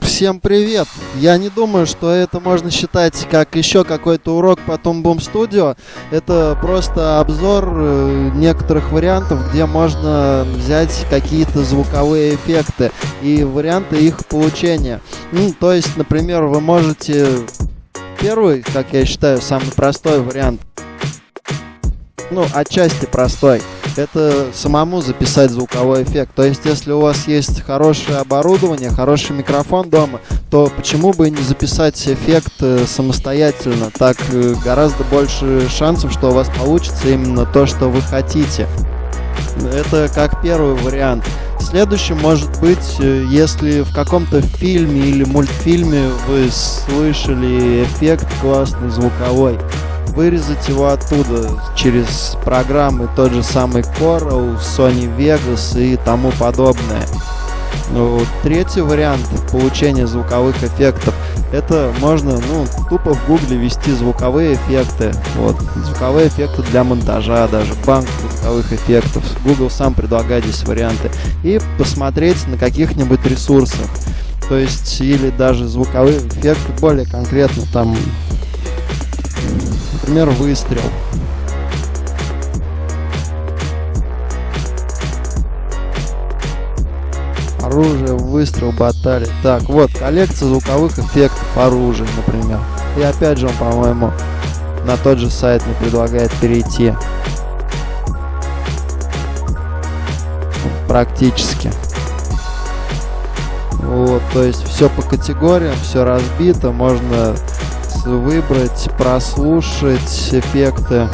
Всем привет! Я не думаю, что это можно считать как еще какой-то урок по Toon Boom Studio. Это просто обзор некоторых вариантов, где можно взять какие-то звуковые эффекты и варианты их получения. То есть, например, вы можете... Первый, как я считаю, самый простой вариант, отчасти простой, это самому записать звуковой эффект. То есть, если у вас есть хорошее оборудование, хороший микрофон дома, то почему бы не записать эффект самостоятельно? Так гораздо больше шансов, что у вас получится именно то, что вы хотите. Это как первый вариант. Следующим может быть, если в каком-то фильме или мультфильме вы слышали эффект классный звуковой, вырезать его оттуда через программы тот же самый Corel, Sony Vegas и тому подобное. Третий вариант получения звуковых эффектов, это можно тупо в гугле ввести звуковые эффекты. Звуковые эффекты для монтажа, даже банк звуковых эффектов. Google сам предлагает здесь варианты. И посмотреть на каких-нибудь ресурсах. То есть, или даже звуковые эффекты более конкретно, там, например, выстрел. Оружие, выстрел, баталия. Так, коллекция звуковых эффектов оружия, например. И опять же он, по-моему, на тот же сайт мне предлагает перейти. Практически. То есть все по категориям, все разбито. Можно выбрать, прослушать эффекты,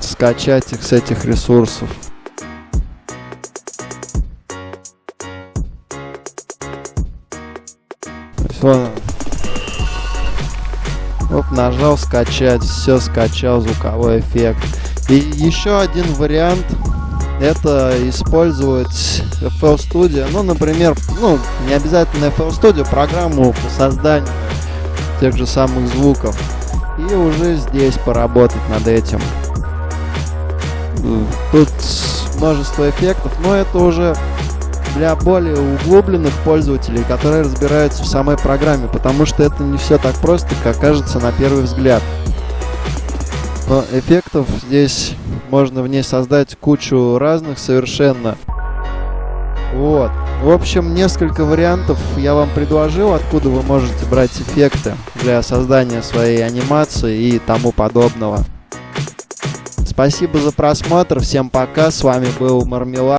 скачать их с этих ресурсов. Нажал скачать, все, скачал звуковой эффект. И еще один вариант — это использовать FL Studio. Например, не обязательно FL Studio, программу по созданию тех же самых звуков. И уже здесь поработать над этим. Тут множество эффектов, но это уже для более углубленных пользователей, которые разбираются в самой программе, потому что это не все так просто, как кажется на первый взгляд. Но эффектов здесь можно в ней создать кучу разных совершенно. В общем, несколько вариантов я вам предложил, откуда вы можете брать эффекты для создания своей анимации и тому подобного. Спасибо за просмотр, всем пока, с вами был Мармелад.